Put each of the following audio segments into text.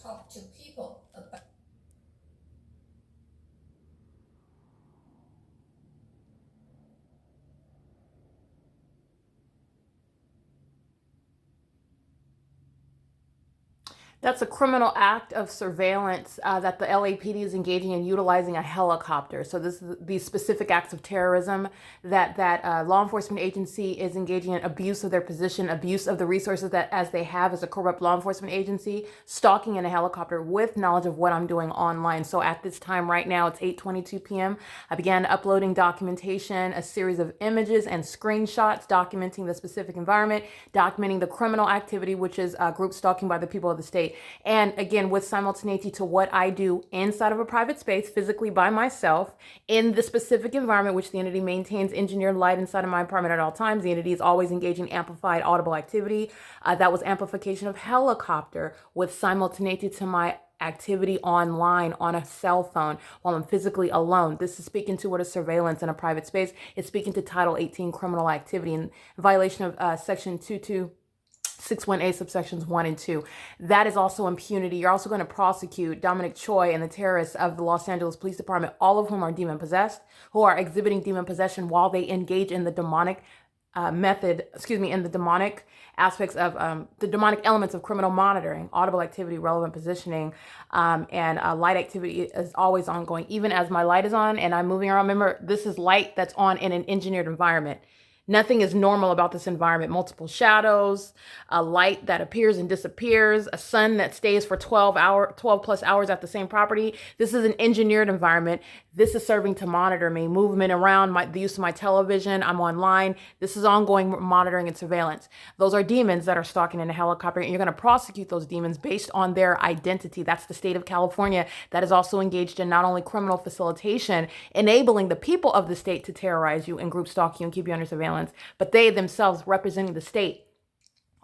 talk to people about. That's a criminal act of surveillance that the LAPD is engaging in, utilizing a helicopter. So this is these specific acts of terrorism that law enforcement agency is engaging in abuse of their position, abuse of the resources that as they have as a corrupt law enforcement agency, stalking in a helicopter with knowledge of what I'm doing online. So at this time right now, it's 8:22 p.m. I began uploading documentation, a series of images and screenshots documenting the specific environment, documenting the criminal activity, which is group stalking by the people of the state. And again, with simultaneity to what I do inside of a private space, physically by myself, in the specific environment, which the entity maintains engineered light inside of my apartment at all times. The entity is always engaging amplified audible activity. That was amplification of helicopter with simultaneity to my activity online on a cell phone while I'm physically alone. This is speaking to what is surveillance in a private space. It's speaking to Title 18 criminal activity in violation of Section 2261A subsections 1 and 2. That is also impunity. You're also going to prosecute Dominic Choi and the terrorists of the Los Angeles Police Department, all of whom are demon possessed, who are exhibiting demon possession while they engage in the demonic in the demonic aspects of the demonic elements of criminal monitoring, audible activity, relevant positioning, and light activity is always ongoing, even as my light is on and I'm moving around. Remember, this is light that's on in an engineered environment. Nothing is normal about this environment. Multiple shadows, a light that appears and disappears, a sun that stays for 12 plus hours at the same property. This is an engineered environment. This is serving to monitor me, movement around, the use of my television. I'm online. This is ongoing monitoring and surveillance. Those are demons that are stalking in a helicopter, and you're going to prosecute those demons based on their identity. That's the state of California that is also engaged in not only criminal facilitation, enabling the people of the state to terrorize you and group stalk you and keep you under surveillance, but they themselves, representing the state,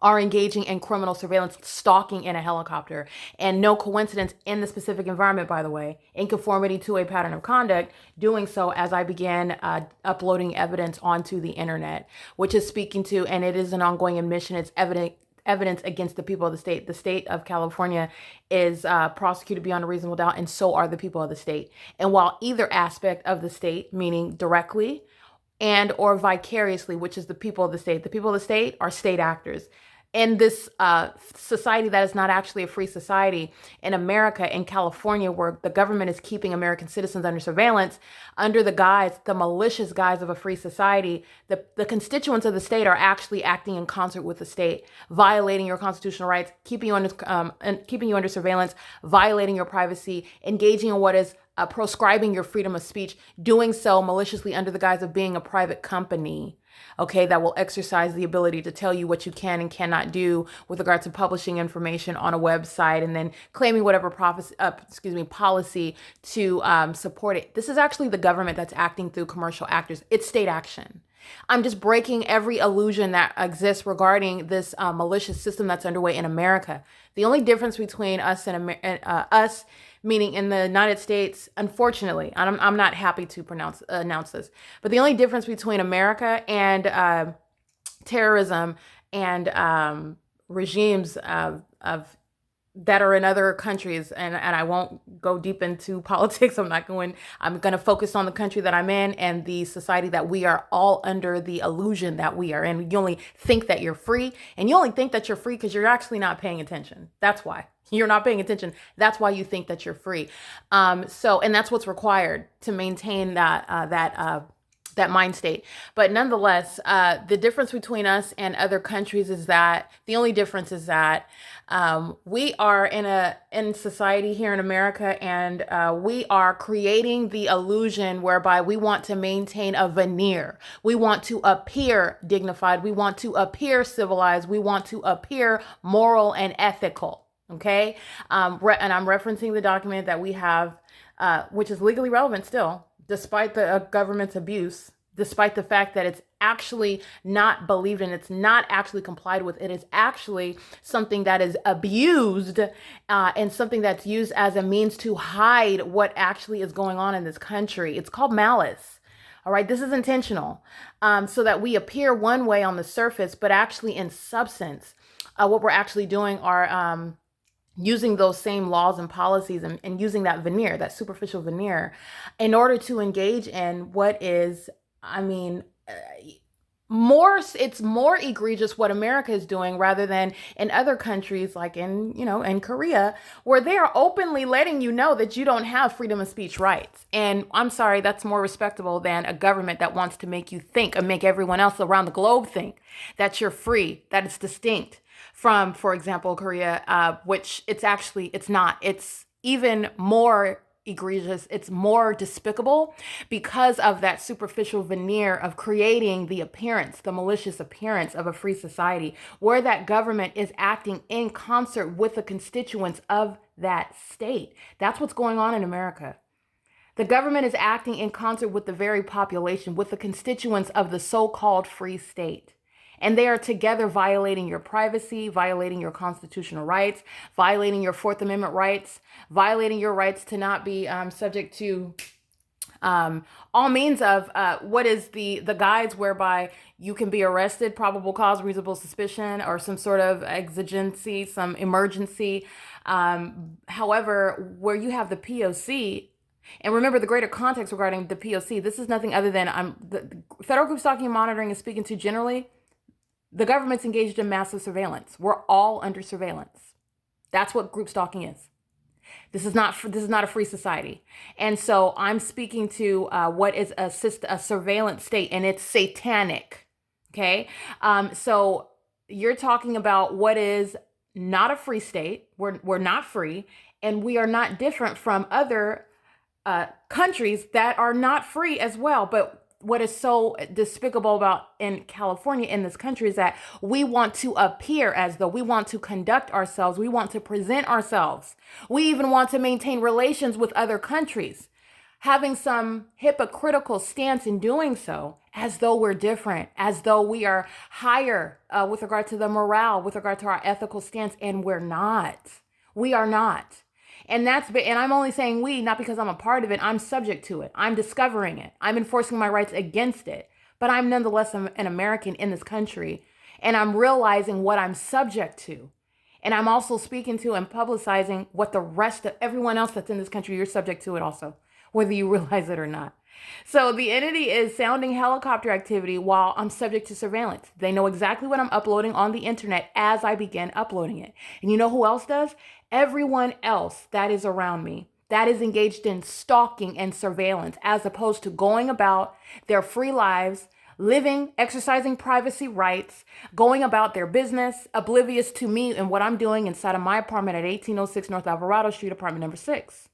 are engaging in criminal surveillance, stalking in a helicopter. And no coincidence in the specific environment, by the way, in conformity to a pattern of conduct, doing so as I began uploading evidence onto the internet, which is speaking to, and it is an ongoing admission, it's evidence against the people of the state. The state of California is prosecuted beyond a reasonable doubt, and so are the people of the state. And while either aspect of the state, meaning directly and or vicariously, which is the people of the state. The people of the state are state actors. In this society that is not actually a free society, in America, in California, where the government is keeping American citizens under surveillance, under the malicious guise of a free society, the constituents of the state are actually acting in concert with the state, violating your constitutional rights, keeping you under surveillance, violating your privacy, engaging in what is proscribing your freedom of speech, doing so maliciously under the guise of being a private company, okay, that will exercise the ability to tell you what you can and cannot do with regard to publishing information on a website and then claiming whatever policy to support it. This is actually the government that's acting through commercial actors. It's state action. I'm just breaking every illusion that exists regarding this malicious system that's underway in America. The only difference between us and us, meaning in the United States, unfortunately, I'm not happy to announce this, but the only difference between America and terrorism and regimes of that are in other countries, and I won't go deep into politics. I'm going to focus on the country that I'm in and the society that we are all under the illusion that we are in. You only think that you're free, and you only think that you're free because you're actually not paying attention. That's why. You're not paying attention. That's why you think that you're free. And that's what's required to maintain that mind state. But nonetheless, the difference between us and other countries is that the only difference is that we are in society here in America, and we are creating the illusion whereby we want to maintain a veneer. We want to appear dignified. We want to appear civilized. We want to appear moral and ethical. Okay. And I'm referencing the document that we have, which is legally relevant still, despite the government's abuse, despite the fact that it's actually not believed in, it's not actually complied with. It is actually something that is abused and something that's used as a means to hide what actually is going on in this country. It's called malice. All right, this is intentional, so that we appear one way on the surface, but actually in substance, what we're actually doing are using those same laws and policies, and using that veneer, that superficial veneer, in order to engage in what is, I mean, more, it's more egregious what America is doing rather than in other countries like in Korea, where they are openly letting you know that you don't have freedom of speech rights. And I'm sorry, that's more respectable than a government that wants to make you think and make everyone else around the globe think that you're free, that it's distinct from, for example, Korea, which it's not. It's even more egregious. It's more despicable because of that superficial veneer of creating the appearance, the malicious appearance of a free society, where that government is acting in concert with the constituents of that state. That's what's going on in America. The government is acting in concert with the very population, with the constituents of the so-called free state. And they are together violating your privacy, violating your constitutional rights, violating your Fourth Amendment rights, violating your rights to not be subject to all means of what is the guides whereby you can be arrested, probable cause, reasonable suspicion, or some sort of exigency, some emergency. However, where you have the P.O.C., and remember the greater context regarding the P.O.C., this is nothing other than the federal group stalking and monitoring is speaking to generally the government's engaged in massive surveillance. We're all under surveillance. That's what group stalking is. This is not a free society. And so I'm speaking to what is a surveillance state, and it's satanic. Okay. So you're talking about what is not a free state. We're not free, and we are not different from other countries that are not free as well. But what is so despicable about in California, in this country, is that we want to appear as though, we want to conduct ourselves, we want to present ourselves, we even want to maintain relations with other countries, having some hypocritical stance in doing so, as though we're different, as though we are higher with regard to the morale, with regard to our ethical stance, and we're not. We are not. And I'm only saying we, not because I'm a part of it. I'm subject to it. I'm discovering it. I'm enforcing my rights against it. But I'm nonetheless an American in this country. And I'm realizing what I'm subject to. And I'm also speaking to and publicizing what the rest of everyone else that's in this country, you're subject to it also, whether you realize it or not. So the entity is sounding helicopter activity while I'm subject to surveillance. They know exactly what I'm uploading on the internet as I begin uploading it. And you know who else does? Everyone else that is around me, that is engaged in stalking and surveillance, as opposed to going about their free lives, living, exercising privacy rights, going about their business, oblivious to me and what I'm doing inside of my apartment at 1806 North Alvarado Street, apartment number 6.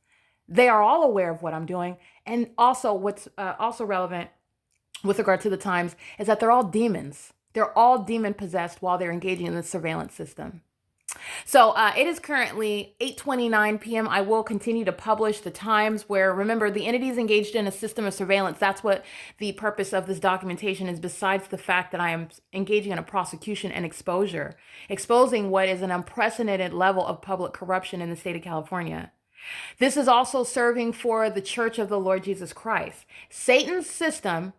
They are all aware of what I'm doing. And also what's also relevant with regard to the times is that they're all demons. They're all demon possessed while they're engaging in the surveillance system. So it is currently 8:29 p.m. I will continue to publish the times where, remember, the entity is engaged in a system of surveillance. That's what the purpose of this documentation is, besides the fact that I am engaging in a prosecution and exposing what is an unprecedented level of public corruption in the state of California. This is also serving for the Church of the Lord Jesus Christ. Satan's system,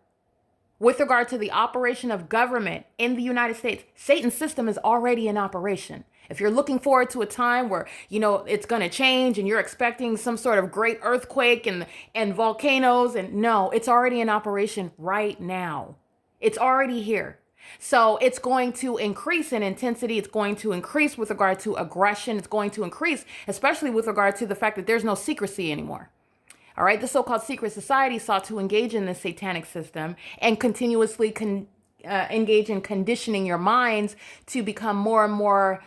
with regard to the operation of government in the United States, Satan's system is already in operation. If you're looking forward to a time where, it's going to change and you're expecting some sort of great earthquake and volcanoes, and no, it's already in operation right now. It's already here. So it's going to increase in intensity. It's going to increase with regard to aggression. It's going to increase, especially with regard to the fact that there's no secrecy anymore. All right. The so-called secret society sought to engage in this satanic system and continuously engage in conditioning your minds to become more and more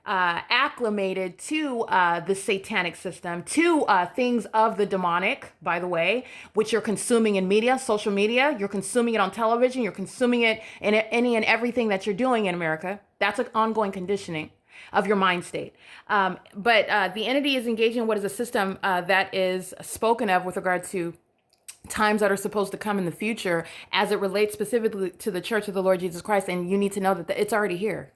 acclimated to the satanic system, to things of the demonic, by the way, which you're consuming in media, social media. You're consuming it on television. You're consuming it in any and everything that you're doing in America. That's an ongoing conditioning of your mind state. But the entity is engaging in what is a system that is spoken of with regard to times that are supposed to come in the future as it relates specifically to the Church of the Lord Jesus Christ. And you need to know that it's already here.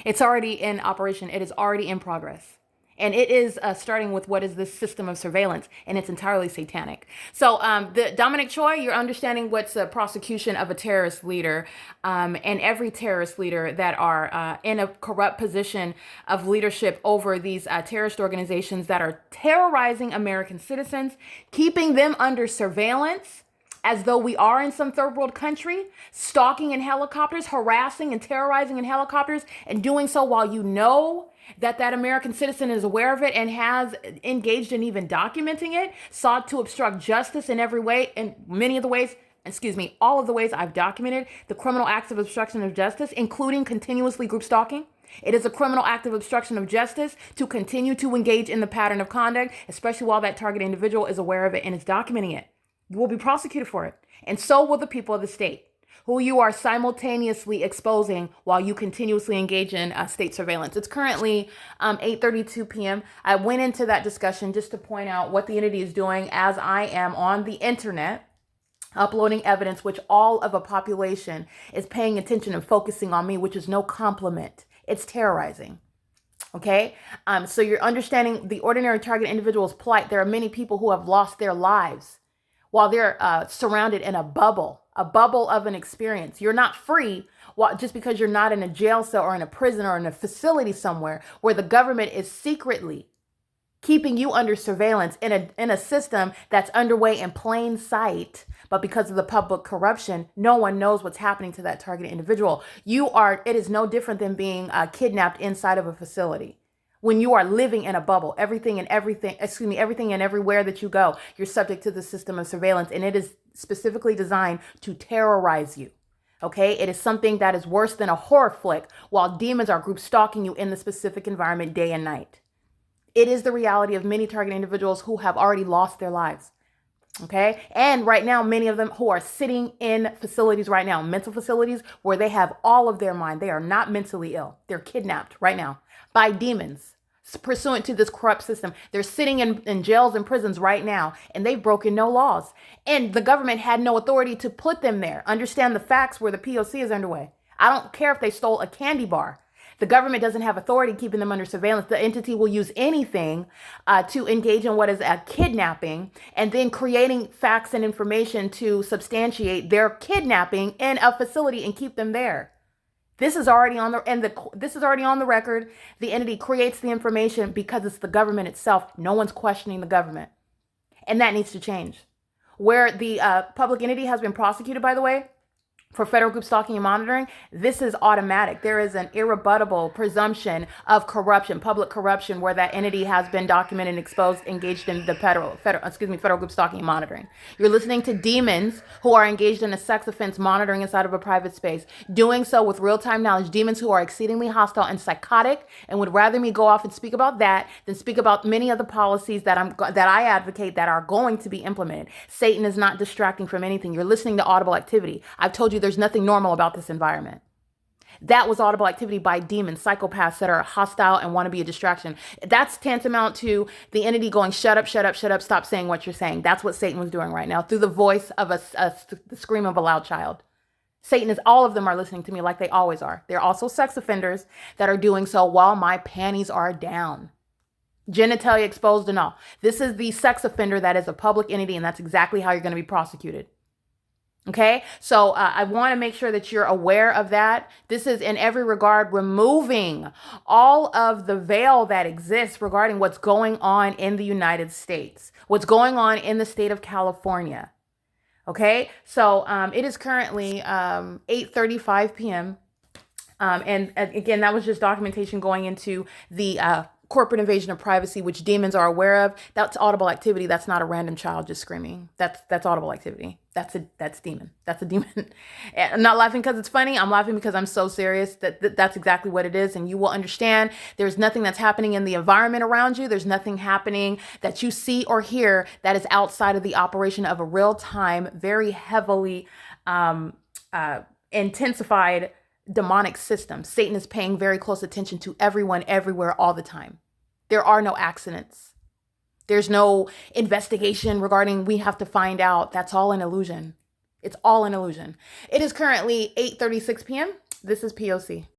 It's already in operation. It is already in progress. And it is starting with what is this system of surveillance, and it's entirely satanic. So, the Dominic Choi, you're understanding what's a prosecution of a terrorist leader, and every terrorist leader that are in a corrupt position of leadership over these terrorist organizations that are terrorizing American citizens, keeping them under surveillance as though we are in some third world country, stalking in helicopters, harassing and terrorizing in helicopters, and doing so while you know that that American citizen is aware of it and has engaged in even documenting it, sought to obstruct justice in every way, in many of the ways, all of the ways I've documented the criminal acts of obstruction of justice, including continuously group stalking. It is a criminal act of obstruction of justice to continue to engage in the pattern of conduct, especially while that target individual is aware of it and is documenting it. You will be prosecuted for it. And so will the people of the state, who you are simultaneously exposing while you continuously engage in state surveillance. It's currently 8:32 p.m. I went into that discussion just to point out what the entity is doing as I am on the internet, uploading evidence which all of a population is paying attention and focusing on me, which is no compliment. It's terrorizing. Okay, so you're understanding the ordinary target individual's plight. There are many people who have lost their lives while they're surrounded in a bubble of an experience. You're not free just because you're not in a jail cell or in a prison or in a facility somewhere where the government is secretly keeping you under surveillance in a system that's underway in plain sight. But because of the public corruption, no one knows what's happening to that targeted individual. It is no different than being kidnapped inside of a facility. When you are living in a bubble, everything and everywhere that you go, you're subject to the system of surveillance, and it is specifically designed to terrorize you. Okay, it is something that is worse than a horror flick while demons are group stalking you in the specific environment day and night. It is the reality of many target individuals who have already lost their lives. Okay, and right now, many of them who are sitting in facilities right now, mental facilities where they have all of their mind. They are not mentally ill. They're kidnapped right now by demons pursuant to this corrupt system. They're sitting in jails and prisons right now, and they've broken no laws. And the government had no authority to put them there. Understand the facts where the P.O.C. is underway. I don't care if they stole a candy bar. The government doesn't have authority keeping them under surveillance. The entity will use anything to engage in what is a kidnapping and then creating facts and information to substantiate their kidnapping in a facility and keep them there. This is already on the record. The entity creates the information because it's the government itself. No one's questioning the government. And that needs to change. Where the public entity has been prosecuted, by the way, for federal group stalking and monitoring, this is automatic. There is an irrebuttable presumption of corruption, public corruption, where that entity has been documented and exposed, engaged in the federal group stalking and monitoring. You're listening to demons who are engaged in a sex offense monitoring inside of a private space, doing so with real-time knowledge. Demons who are exceedingly hostile and psychotic, and would rather me go off and speak about that than speak about many of the policies that I advocate that are going to be implemented. Satan is not distracting from anything. You're listening to audible activity. I've told you there's nothing normal about this environment. That was audible activity by demons, psychopaths that are hostile and want to be a distraction. That's tantamount to the entity going, shut up, shut up, shut up, stop saying what you're saying. That's what Satan was doing right now through the voice of the scream of a loud child. All of them are listening to me like they always are. They're also sex offenders that are doing so while my panties are down. Genitalia exposed and all. This is the sex offender that is a public entity, and that's exactly how you're going to be prosecuted. Okay, so I want to make sure that you're aware of that. This is in every regard removing all of the veil that exists regarding what's going on in the United States, what's going on in the state of California. Okay, so it is currently 8:35 p.m. And again, that was just documentation going into the corporate invasion of privacy, which demons are aware of. That's audible activity. That's not a random child just screaming. That's audible activity. That's demon. That's a demon. I'm not laughing because it's funny. I'm laughing because I'm so serious that's exactly what it is. And you will understand there's nothing that's happening in the environment around you. There's nothing happening that you see or hear that is outside of the operation of a real-time, very heavily intensified demonic system. Satan is paying very close attention to everyone, everywhere, all the time. There are no accidents. There's no investigation regarding we have to find out. That's all an illusion. It's all an illusion. It is currently 8:36 p.m. This is P.O.C.